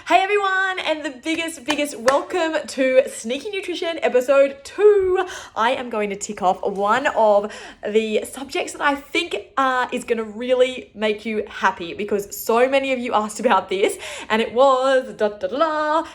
Hey everyone, and the biggest welcome to Sneaky Nutrition episode 2. I am going to tick off one of the subjects that I think is going to really make you happy, because so many of you asked about this, and it was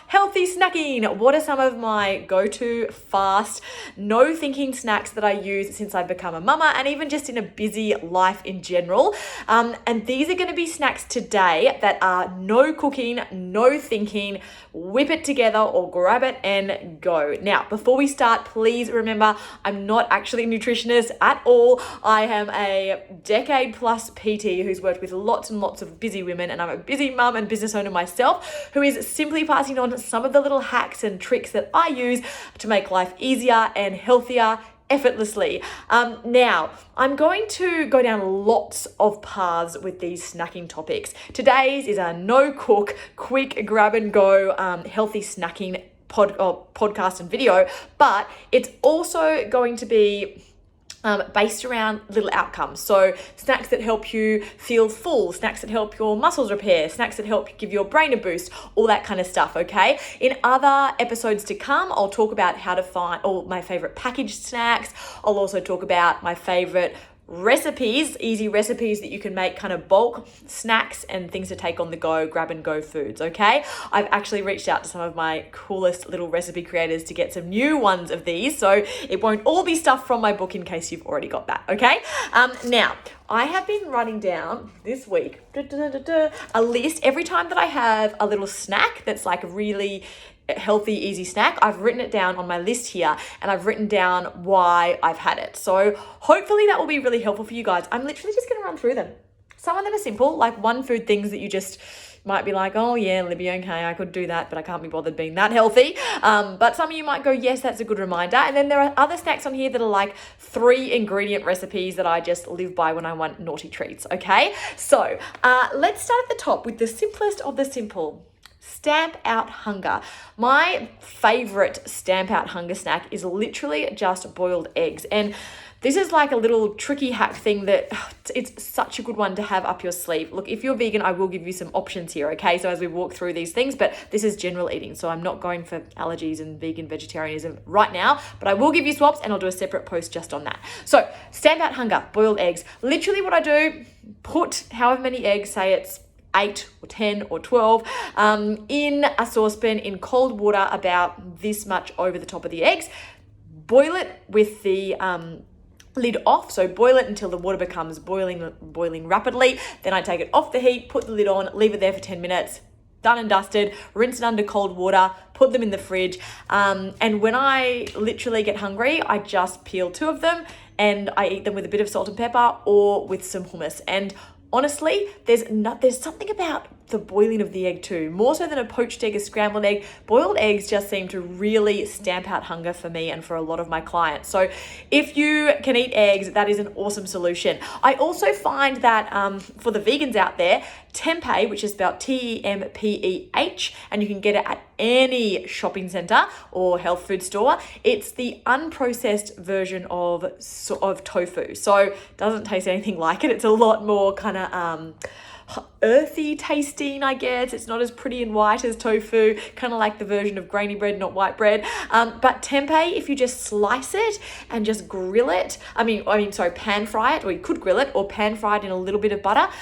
healthy snacking. What are some of my go-to fast, no thinking snacks that I use since I've become a mama, and even just in a busy life in general? And these are going to be snacks today that are no cooking, no thinking, whip it together or grab it and go. Now, before we start, please remember, I'm not actually a nutritionist at all. I am a decade plus PT who's worked with lots and lots of busy women, and I'm a busy mum and business owner myself who is simply passing on some of the little hacks and tricks that I use to make life easier and healthier effortlessly. Now, I'm going to go down lots of paths with these snacking topics. Today's is a no cook, quick grab and go, healthy snacking podcast and video, but it's also going to be based around little outcomes. So snacks that help you feel full, snacks that help your muscles repair, snacks that help give your brain a boost, all that kind of stuff, okay? In other episodes to come, I'll talk about how to find all my favorite packaged snacks. I'll also talk about my favorite recipes, easy recipes that you can make, kind of bulk snacks and things to take on the go, grab and go foods, okay? I've actually reached out to some of my coolest little recipe creators to get some new ones of these, so it won't all be stuff from my book in case you've already got that, okay? Now, I have been writing down this week a list every time that I have a little snack that's like really healthy, easy snack. I've written it down on my list here, and I've written down why I've had it. So hopefully that will be really helpful for you guys. I'm literally just going to run through them. Some of them are simple, like one food things that you just might be like, oh yeah, Libby, okay, I could do that, but I can't be bothered being that healthy. But some of you might go, yes, that's a good reminder. And then there are other snacks on here that are like 3 ingredient recipes that I just live by when I want naughty treats, okay? So let's start at the top with the simplest of the simple. Stamp out hunger. My favorite stamp out hunger snack is literally just boiled eggs. And this is like a little tricky hack thing that it's such a good one to have up your sleeve. Look, if you're vegan, I will give you some options here, okay? So as we walk through these things, but this is general eating. So I'm not going for allergies and vegan vegetarianism right now, but I will give you swaps, and I'll do a separate post just on that. So stamp out hunger, boiled eggs. Literally what I do, put however many eggs, say it's 8 or 10 or 12 in a saucepan in cold water, about this much over the top of the eggs. Boil it with the lid off, so boil it until the water becomes boiling rapidly. Then I take it off the heat, put the lid on, leave it there for 10 minutes. Done and dusted. Rinse it under cold water, put them in the fridge. And when I literally get hungry, I just peel 2 of them and I eat them with a bit of salt and pepper or with some hummus. And honestly, there's something about the boiling of the egg too, more so than a poached egg, a scrambled egg. Boiled eggs just seem to really stamp out hunger for me and for a lot of my clients. So if you can eat eggs, that is an awesome solution. I also find that for the vegans out there, tempeh, which is spelled T-E-M-P-E-H, and you can get it at any shopping center or health food store. It's the unprocessed version of tofu. So it doesn't taste anything like it. It's a lot more kind of earthy tasting, I guess. It's not as pretty and white as tofu, kind of like the version of grainy bread, not white bread. But tempeh, if you just slice it and just grill it, pan fry it, or you could grill it or pan fry it in a little bit of butter.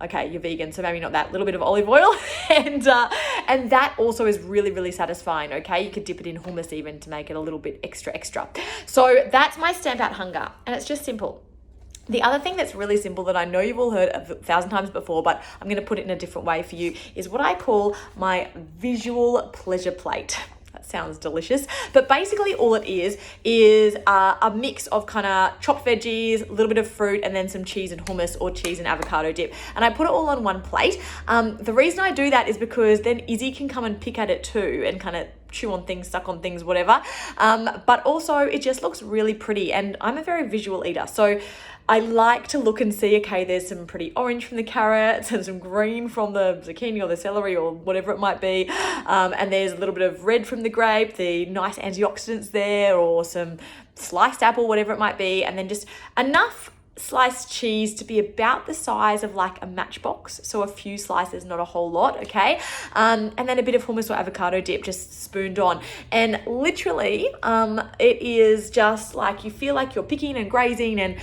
Okay, you're vegan, so maybe not that, little bit of olive oil. And that also is really, really satisfying, okay? You could dip it in hummus even to make it a little bit extra. So that's my stamp out hunger, and it's just simple. The other thing that's really simple that I know you've all heard 1,000 times before, but I'm going to put it in a different way for you, is what I call my visual pleasure plate. That sounds delicious. But basically all it is a mix of kind of chopped veggies, a little bit of fruit, and then some cheese and hummus or cheese and avocado dip. And I put it all on one plate. The reason I do that is because then Izzy can come and pick at it too and kind of chew on things, suck on things, whatever. But also it just looks really pretty, and I'm a very visual eater. So I like to look and see, okay, there's some pretty orange from the carrots and some green from the zucchini or the celery or whatever it might be. And there's a little bit of red from the grape, the nice antioxidants there, or some sliced apple, whatever it might be. And then just enough sliced cheese to be about the size of like a matchbox, so a few slices, not a whole lot, okay? And then a bit of hummus or avocado dip just spooned on, and literally it is just like you feel like you're picking and grazing, and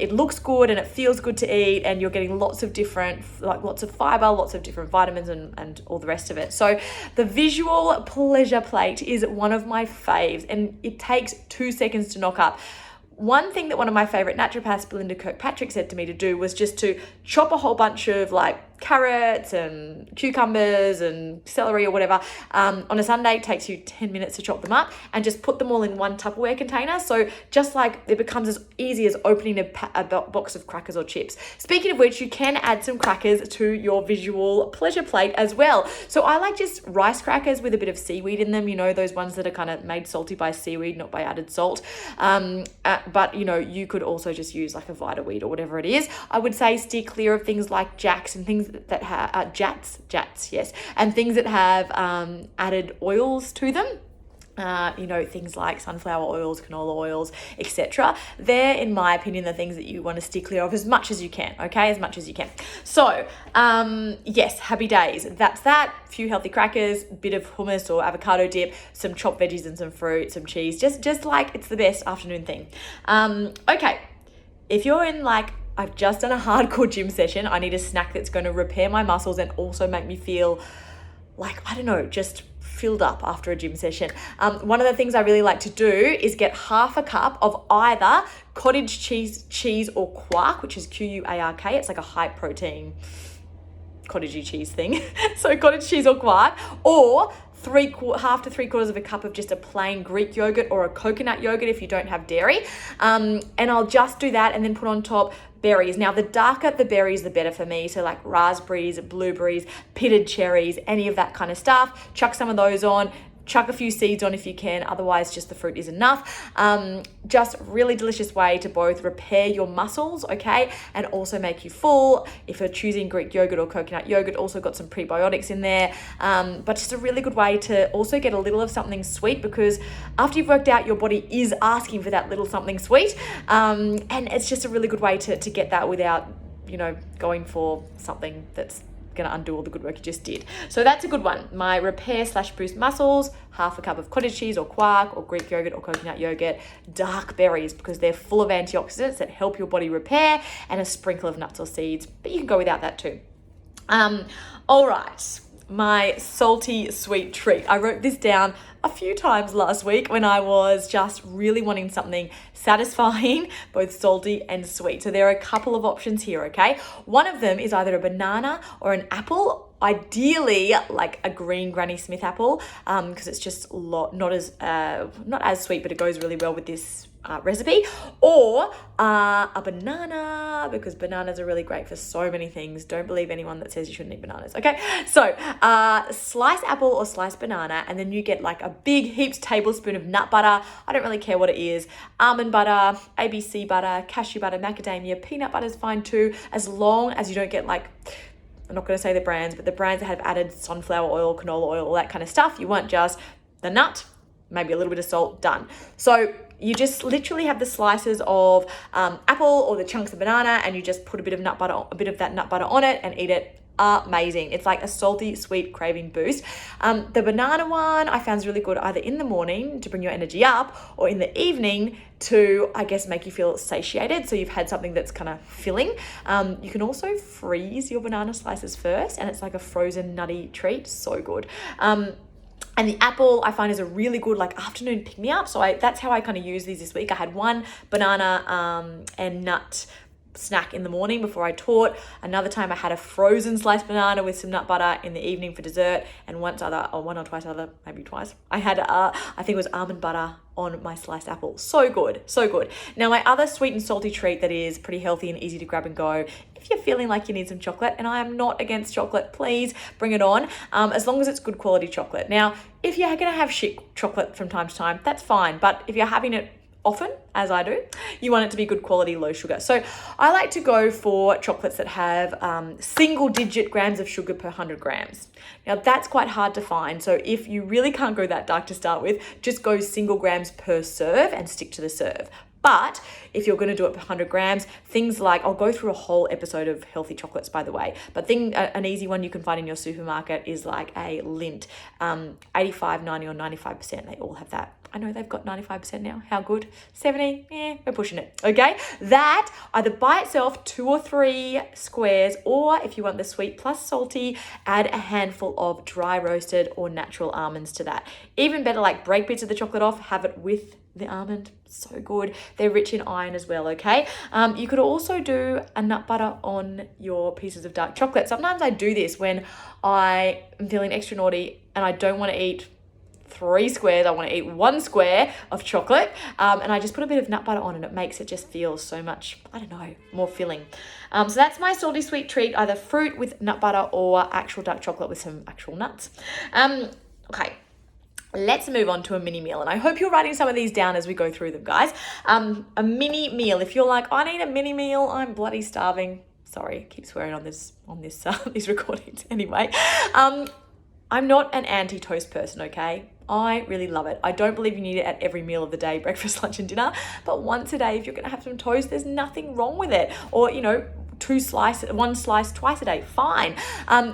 it looks good and it feels good to eat, and you're getting lots of different, like lots of fiber, lots of different vitamins and all the rest of it. So the visual pleasure plate is one of my faves, and it takes 2 seconds to knock up. One thing that one of my favorite naturopaths, Belinda Kirkpatrick, said to me to do was just to chop a whole bunch of like carrots and cucumbers and celery or whatever on a Sunday. It takes you 10 minutes to chop them up, and just put them all in one Tupperware container. So just like it becomes as easy as opening a box of crackers or chips. Speaking of which, you can add some crackers to your visual pleasure plate as well. So I like just rice crackers with a bit of seaweed in them, you know, those ones that are kind of made salty by seaweed, not by added salt. But you know, you could also just use like a Vita Weed or whatever it is. I would say steer clear of things like jacks and things that have jats, yes, and things that have added oils to them. You know, things like sunflower oils, canola oils, etc. They're, in my opinion, the things that you want to steer clear of as much as you can, okay? As much as you can. So, yes, happy days. That's that. A few healthy crackers, bit of hummus or avocado dip, some chopped veggies and some fruit, some cheese. Just like it's the best afternoon thing. Okay, if you're in like, I've just done a hardcore gym session, I need a snack that's going to repair my muscles and also make me feel like, I don't know, just filled up after a gym session. One of the things I really like to do is get half a cup of either cottage cheese or quark, which is Quark. It's like a high protein cottagey cheese thing. So cottage cheese or quark, or half to 3/4 of a cup of just a plain Greek yogurt or a coconut yogurt if you don't have dairy. And I'll just do that and then put on top berries. Now, the darker the berries, the better for me. So like raspberries, blueberries, pitted cherries, any of that kind of stuff. Chuck some of those on. Chuck a few seeds on if you can, otherwise just the fruit is enough. Just really delicious way to both repair your muscles, okay, and also make you full. If you're choosing Greek yogurt or coconut yogurt, also got some prebiotics in there, but just a really good way to also get a little of something sweet, because after you've worked out, your body is asking for that little something sweet, and it's just a really good way to get that without, you know, going for something that's going to undo all the good work you just did. So that's a good one. My repair/boost muscles, half a cup of cottage cheese or quark or Greek yogurt or coconut yogurt, dark berries because they're full of antioxidants that help your body repair, and a sprinkle of nuts or seeds, but you can go without that too. All right. My salty sweet treat. I wrote this down a few times last week when I was just really wanting something satisfying, both salty and sweet. So there are a couple of options here, okay? One of them is either a banana or an apple, ideally like a green Granny Smith apple, because it's just not as sweet, but it goes really well with this recipe, or a banana, because bananas are really great for so many things. Don't believe anyone that says you shouldn't eat bananas, okay? So sliced apple or sliced banana, and then you get like a big heaped tablespoon of nut butter. I don't really care what it is. Almond butter, ABC butter, cashew butter, macadamia, peanut butter is fine too, as long as you don't get like, I'm not going to say the brands, but the brands that have added sunflower oil, canola oil, all that kind of stuff. You want just the nut, maybe a little bit of salt, done. So you just literally have the slices of apple or the chunks of banana, and you just put a bit of that nut butter on it and eat it. Amazing. It's like a salty, sweet craving boost. The banana one I found is really good either in the morning to bring your energy up, or in the evening to, I guess, make you feel satiated. So you've had something that's kind of filling. You can also freeze your banana slices first, and it's like a frozen nutty treat. So good. And the apple I find is a really good like afternoon pick-me-up. So that's how I kind of use these this week. I had one banana and nut snack in the morning before I taught. Another time I had a frozen sliced banana with some nut butter in the evening for dessert. And one or twice, maybe twice, I had, I think it was almond butter on my sliced apple. So good, so good. Now my other sweet and salty treat that is pretty healthy and easy to grab and go, if you're feeling like you need some chocolate, and I am not against chocolate, please bring it on, as long as it's good quality chocolate. Now, if you're going to have shit chocolate from time to time, that's fine. But if you're having it often, as I do, you want it to be good quality, low sugar. So I like to go for chocolates that have single digit grams of sugar per 100 grams. Now that's quite hard to find. So if you really can't go that dark to start with, just go single grams per serve and stick to the serve. But if you're going to do it per 100 grams, things like, I'll go through a whole episode of healthy chocolates, by the way, but an easy one you can find in your supermarket is like a Lindt, 85, 90 or 95%. They all have that. I know they've got 95% now. How good? 70? Yeah, we're pushing it. Okay. That either by itself, 2 or 3 squares, or if you want the sweet plus salty, add a handful of dry roasted or natural almonds to that. Even better, like break bits of the chocolate off, have it with the almond. So good. They're rich in iron as well. Okay. You could also do a nut butter on your pieces of dark chocolate. Sometimes I do this when I am feeling extra naughty and I don't want to eat 3 squares. I want to eat 1 square of chocolate. And I just put a bit of nut butter on and it makes it just feel so much, I don't know, more filling. So that's my salty sweet treat, either fruit with nut butter or actual dark chocolate with some actual nuts. Okay. Let's move on to a mini meal. And I hope you're writing some of these down as we go through them, guys. A mini meal. If you're like, I need a mini meal, I'm bloody starving. Sorry, I keep swearing on these recordings anyway. I'm not an anti-toast person, okay? I really love it. I don't believe you need it at every meal of the day, breakfast, lunch, and dinner. But once a day, if you're going to have some toast, there's nothing wrong with it. Or, 1 slice twice a day, fine.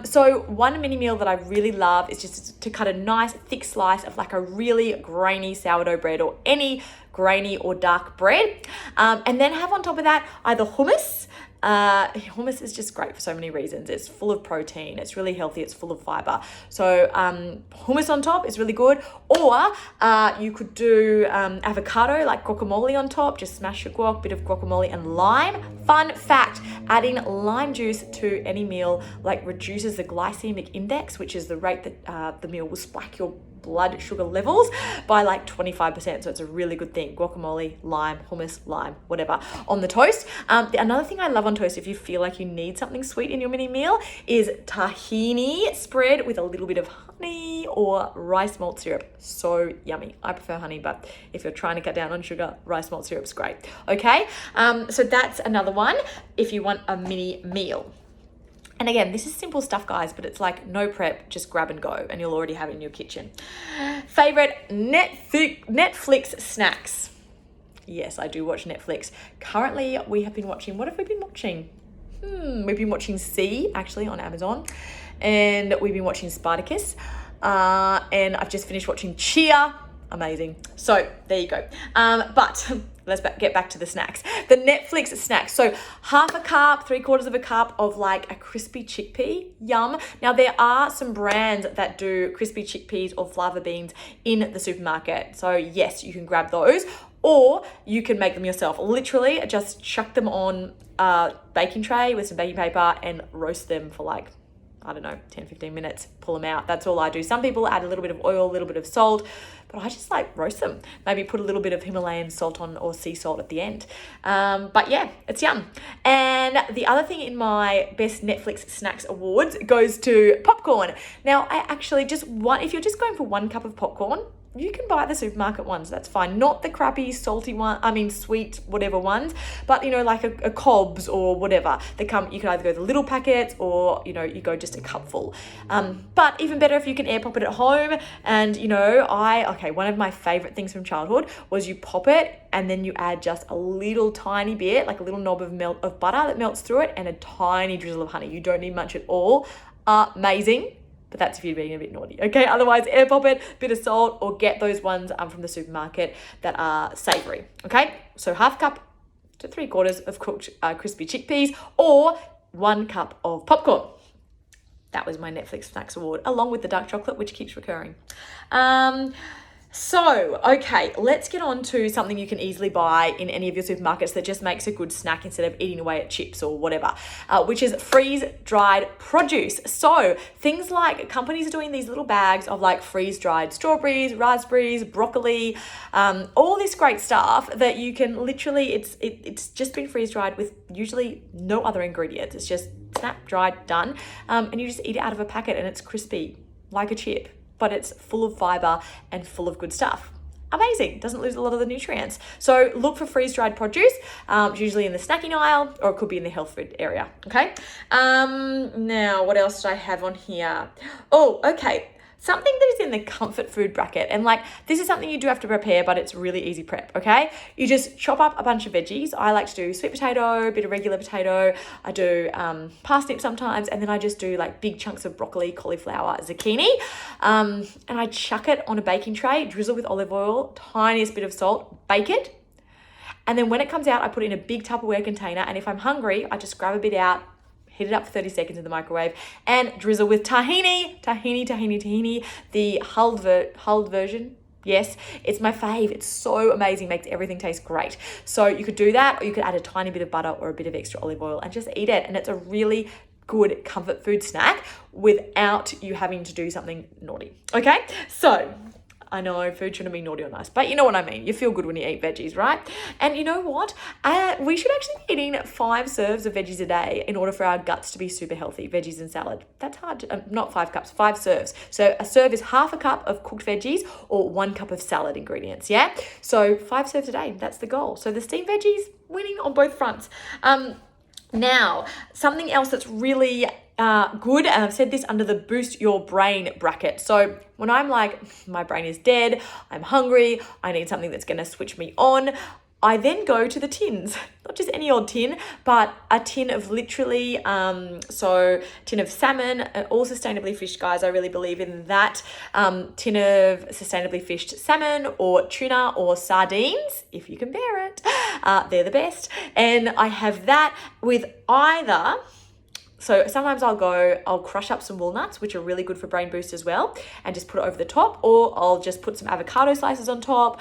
So one mini meal that I really love is just to cut a nice thick slice of like a really grainy sourdough bread or any grainy or dark bread. And then have on top of that either hummus. Hummus is just great for so many reasons. It's full of protein, it's really healthy, it's full of fiber. So hummus on top is really good. Or you could do avocado, like guacamole on top. Just smash your guac, bit of guacamole and lime. Fun fact, adding lime juice to any meal like reduces the glycemic index, which is the rate that the meal will spike your blood sugar levels by like 25%. So it's a really good thing. Guacamole, lime, hummus, lime, whatever on the toast. Another thing I love on toast, if you feel like you need something sweet in your mini meal, is tahini spread with a little bit of honey or rice malt syrup. So yummy. I prefer honey, but if you're trying to cut down on sugar, rice malt syrup's great. Okay. So that's another one if you want a mini meal. And again, this is simple stuff, guys, but it's like no prep, just grab and go, and you'll already have it in your kitchen. Favorite Netflix snacks. Yes, I do watch Netflix. Currently, we have been watching, what have we been watching? We've been watching C, actually, on Amazon, and we've been watching Spartacus, and I've just finished watching Cheer. Amazing. So there you go. But let's get back to the snacks. The Netflix snacks. So 1/2 cup, 3/4 cup of like a crispy chickpea. Yum. Now there are some brands that do crispy chickpeas or fava beans in the supermarket. So yes, you can grab those, or you can make them yourself. Literally just chuck them on a baking tray with some baking paper and roast them for like, I don't know, 10, 15 minutes, pull them out. That's all I do. Some people add a little bit of oil, a little bit of salt, but I just like roast them. Maybe put a little bit of Himalayan salt on or sea salt at the end. But yeah, it's yum. And the other thing in my best Netflix snacks awards goes to popcorn. Now I actually if you're just going for 1 cup of popcorn, you can buy the supermarket ones, that's fine. Not the crappy salty one, sweet whatever ones, but like a Cobb's or whatever. You can either go the little packets or you go just a cupful. But even better if you can air pop it at home. And one of my favorite things from childhood was you pop it and then you add just a little tiny bit, like a little knob of butter that melts through it and a tiny drizzle of honey. You don't need much at all. Amazing. But that's if you're being a bit naughty, okay? Otherwise, air pop it, bit of salt, or get those ones from the supermarket that are savory, okay? So 1/2 cup to 3/4 of cooked crispy chickpeas, or 1 cup of popcorn. That was my Netflix Snacks Award, along with the dark chocolate, which keeps recurring. So, okay, let's get on to something you can easily buy in any of your supermarkets that just makes a good snack instead of eating away at chips or whatever, which is freeze-dried produce. So things like companies are doing these little bags of like freeze-dried strawberries, raspberries, broccoli, all this great stuff that you can literally, it's just been freeze-dried with usually no other ingredients. It's just snap, dried, done. And you just eat it out of a packet and it's crispy like a chip, but it's full of fiber and full of good stuff. Amazing. Doesn't lose a lot of the nutrients. So look for freeze-dried produce, usually in the snacking aisle, or it could be in the health food area, okay? Now, what else did I have on here? Oh, okay. something that is in the comfort food bracket. And like, this is something you do have to prepare, but it's really easy prep, okay? You just chop up a bunch of veggies. I like to do sweet potato, a bit of regular potato. I do parsnip sometimes, and then I just do like big chunks of broccoli, cauliflower, zucchini. And I chuck it on a baking tray, drizzle with olive oil, tiniest bit of salt, bake it. And then when it comes out, I put it in a big Tupperware container. And if I'm hungry, I just grab a bit out, heat it up for 30 seconds in the microwave, and drizzle with tahini, the hulled version. Yes, it's my fave. It's so amazing, makes everything taste great. So you could do that, or you could add a tiny bit of butter or a bit of extra olive oil and just eat it. And it's a really good comfort food snack without you having to do something naughty. Okay, so I know food shouldn't be naughty or nice, but you know what I mean. You feel good when you eat veggies, right? And you know what? We should actually be eating 5 serves of veggies a day in order for our guts to be super healthy, veggies and salad. That's hard to, not 5 cups, 5 serves. So a serve is half a cup of cooked veggies or 1 cup of salad ingredients, yeah? So 5 serves a day, that's the goal. So the steamed veggies, winning on both fronts. Now, something else that's really good, and I've said this under the boost your brain bracket. So when I'm like, my brain is dead, I'm hungry, I need something that's going to switch me on, I then go to the tins, not just any old tin, but a tin of literally, so tin of salmon, all sustainably fished, guys. I really believe in that. Tin of sustainably fished salmon or tuna or sardines, if you can bear it. They're the best. And I have that with either. So sometimes I'll crush up some walnuts, which are really good for brain boost as well, and just put it over the top, or I'll just put some avocado slices on top,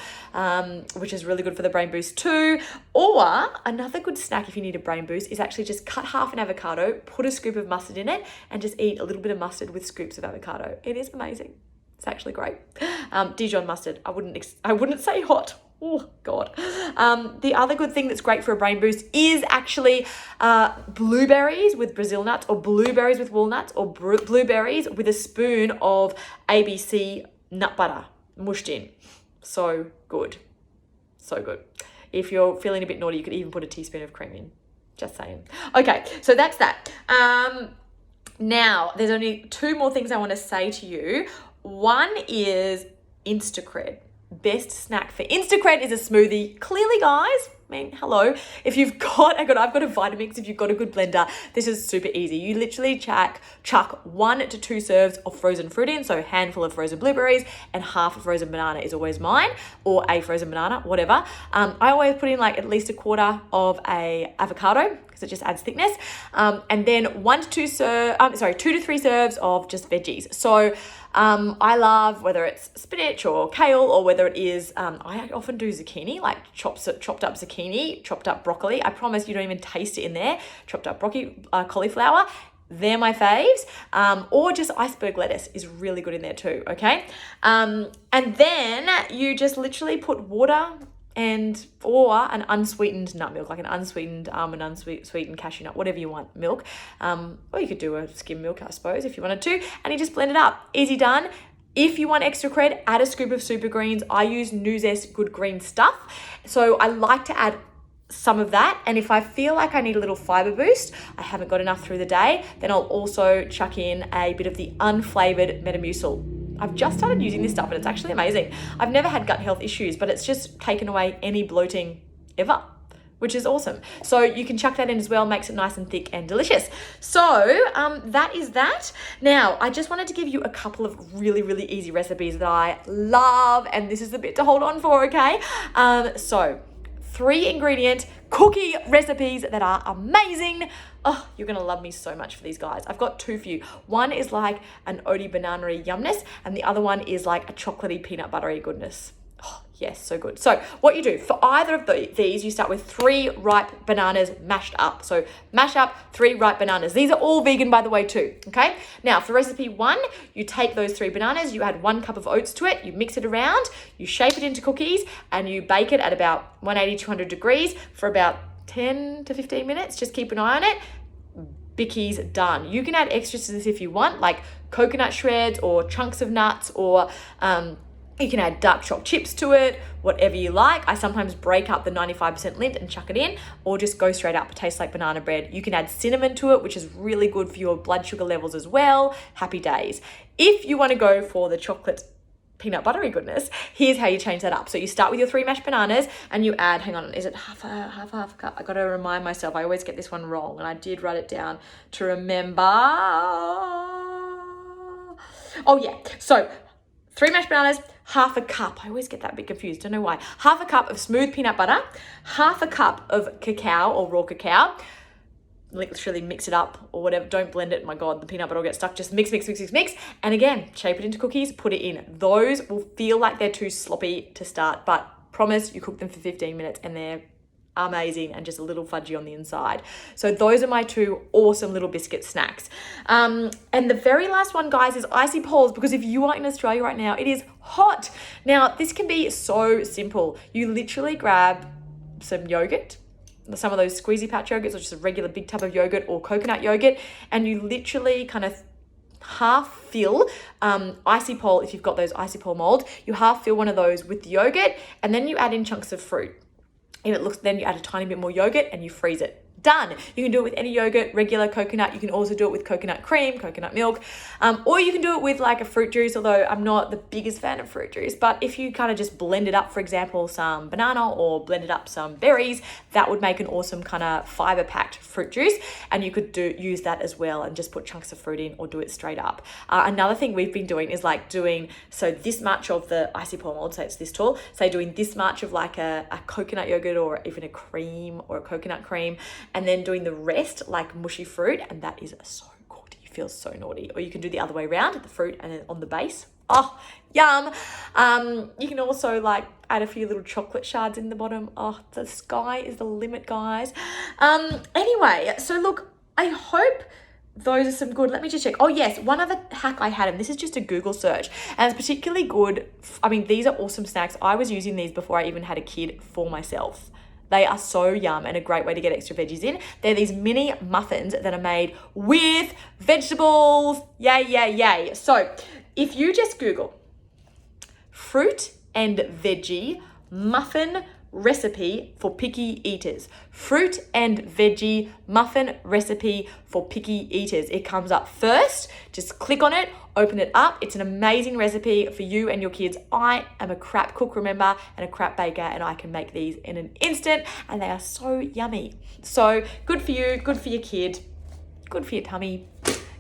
which is really good for the brain boost too. Or another good snack if you need a brain boost is actually just cut half an avocado, put a scoop of mustard in it, and just eat a little bit of mustard with scoops of avocado. It is amazing. It's actually great. Dijon mustard. I wouldn't say hot. Oh, God. The other good thing that's great for a brain boost is actually blueberries with Brazil nuts, or blueberries with walnuts, or blueberries with a spoon of ABC nut butter mushed in. So good. So good. If you're feeling a bit naughty, you could even put a teaspoon of cream in. Just saying. Okay, so that's that. Now, there's only 2 more things I want to say to you. One is Instacred. Best snack for Instacred is a smoothie. Clearly, guys, I mean, hello. If you've got, I've got a Vitamix, if you've got a good blender, this is super easy. You literally chuck 1 to 2 serves of frozen fruit in, so a handful of frozen blueberries, and half a frozen banana is always mine, or a frozen banana, whatever. I always put in like at least a quarter of a avocado, because it just adds thickness. And then 2 to 3 serves of just veggies. So I love whether it's spinach or kale, or whether it is, I often do zucchini, like chopped up zucchini, chopped up broccoli. I promise you don't even taste it in there. Chopped up broccoli, cauliflower. They're my faves. Or just iceberg lettuce is really good in there too, okay? And then you just literally put water or an unsweetened nut milk, like an unsweetened almond, unsweetened cashew nut, whatever you want, milk. Or you could do a skim milk, I suppose, if you wanted to, and you just blend it up. Easy done. If you want extra cred, add a scoop of super greens. I use Nuzest Good Green Stuff. So I like to add some of that. And if I feel like I need a little fiber boost, I haven't got enough through the day, then I'll also chuck in a bit of the unflavored Metamucil. I've just started using this stuff and it's actually amazing. I've never had gut health issues, but it's just taken away any bloating ever, which is awesome. So you can chuck that in as well, makes it nice and thick and delicious. So that is that. Now, I just wanted to give you a couple of really, really easy recipes that I love, and this is the bit to hold on for, okay? So 3 ingredient cookie recipes that are amazing. Oh, you're going to love me so much for these, guys. I've got 2 for you. One is like an oaty banana-y yumness, and the other one is like a chocolatey peanut buttery goodness. Oh, yes, so good. So what you do for either of these, you start with 3 ripe bananas mashed up. So mash up 3 ripe bananas. These are all vegan, by the way, too. Okay. Now for recipe 1, you take those 3 bananas, you add 1 cup of oats to it, you mix it around, you shape it into cookies, and you bake it at about 180, 200 degrees for about 10 to 15 minutes. Just keep an eye on it. Bicky's done. You can add extras to this if you want, like coconut shreds or chunks of nuts or You can add dark chocolate chips to it, whatever you like. I sometimes break up the 95% lint and chuck it in, or just go straight up. It tastes like banana bread. You can add cinnamon to it, which is really good for your blood sugar levels as well. Happy days. If you want to go for the chocolate peanut buttery goodness, here's how you change that up. So you start with your 3 mashed bananas and you add, hang on, is it half a cup? I got to remind myself, I always get this one wrong, and I did write it down to remember. Oh yeah, so 3 mashed bananas, half a cup. I always get that a bit confused, don't know why. Half a cup of smooth peanut butter, half a cup of cacao or raw cacao. Literally mix it up or whatever. Don't blend it. My God, the peanut butter will get stuck. Just mix. And again, shape it into cookies, put it in. Those will feel like they're too sloppy to start, but promise you cook them for 15 minutes and they're amazing and just a little fudgy on the inside. So those are my 2 awesome little biscuit snacks. And the very last one, guys, is icy poles, because if you are in Australia right now, it is hot. Now, this can be so simple. You literally grab some yogurt, some of those squeezy patch yogurts, or just a regular big tub of yogurt or coconut yogurt, and you literally kind of half fill icy pole. If you've got those icy pole molds, you half fill one of those with the yogurt, and then you add in chunks of fruit. If it looks, then you add a tiny bit more yogurt and you freeze it. Done. You can do it with any yogurt, regular coconut. You can also do it with coconut cream, coconut milk, or you can do it with like a fruit juice, although I'm not the biggest fan of fruit juice. But if you kind of just blend it up, for example, some banana or blended up some berries, that would make an awesome kind of fiber-packed fruit juice. And you could use that as well and just put chunks of fruit in, or do it straight up. Another thing we've been doing is like doing, so this much of the icy pole mold, say it's this tall, say doing this much of like a coconut yogurt or even a cream or a coconut cream, and then doing the rest like mushy fruit, and that is so good. You feel so naughty. Or you can do the other way around, the fruit and then on the base. Oh, yum. You can also like add a few little chocolate shards in the bottom. Oh, the sky is the limit, guys. Anyway, so look, I hope those are some good. Let me just check. Oh yes, one other hack I had, and this is just a Google search, and it's particularly good. I mean, these are awesome snacks. I was using these before I even had a kid for myself. They are so yum and a great way to get extra veggies in. They're these mini muffins that are made with vegetables. Yay, yay, yay. So if you just Google fruit and veggie muffin recipe for picky eaters, fruit and veggie muffin recipe for picky eaters, it comes up first. Just click on it, open it up. It's an amazing recipe for you and your kids. I am a crap cook, remember, and a crap baker, and I can make these in an instant, and they are so yummy. So good for you, good for your kid, good for your tummy,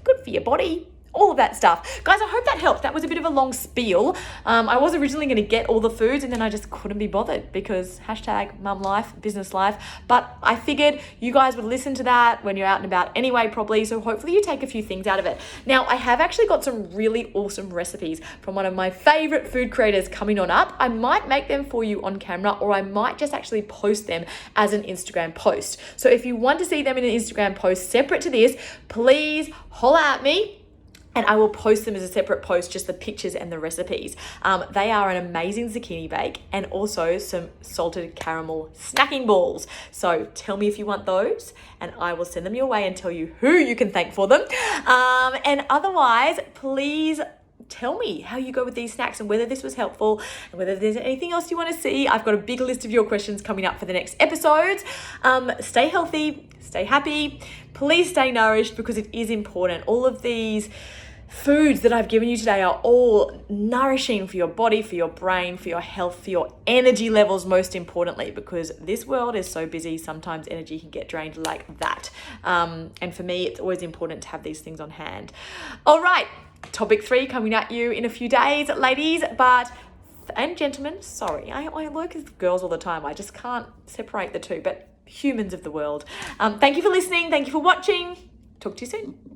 good for your body. All of that stuff. Guys, I hope that helped. That was a bit of a long spiel. I was originally going to get all the foods, and then I just couldn't be bothered because hashtag mum life, business life. But I figured you guys would listen to that when you're out and about anyway, probably. So hopefully you take a few things out of it. Now, I have actually got some really awesome recipes from one of my favorite food creators coming on up. I might make them for you on camera, or I might just actually post them as an Instagram post. So if you want to see them in an Instagram post separate to this, please holler at me, and I will post them as a separate post, just the pictures and the recipes. They are an amazing zucchini bake and also some salted caramel snacking balls. So tell me if you want those, and I will send them your way and tell you who you can thank for them. And otherwise, please tell me how you go with these snacks and whether this was helpful and whether there's anything else you want to see. I've got a big list of your questions coming up for the next episodes. Stay healthy, stay happy, please stay nourished, because it is important. All of these foods that I've given you today are all nourishing for your body, for your brain, for your health, for your energy levels, most importantly, because this world is so busy. Sometimes energy can get drained like that. And for me, it's always important to have these things on hand. All right, topic 3 coming at you in a few days, ladies, and gentlemen. Sorry, I work with girls all the time. I just can't separate the two, but humans of the world. Thank you for listening. Thank you for watching. Talk to you soon.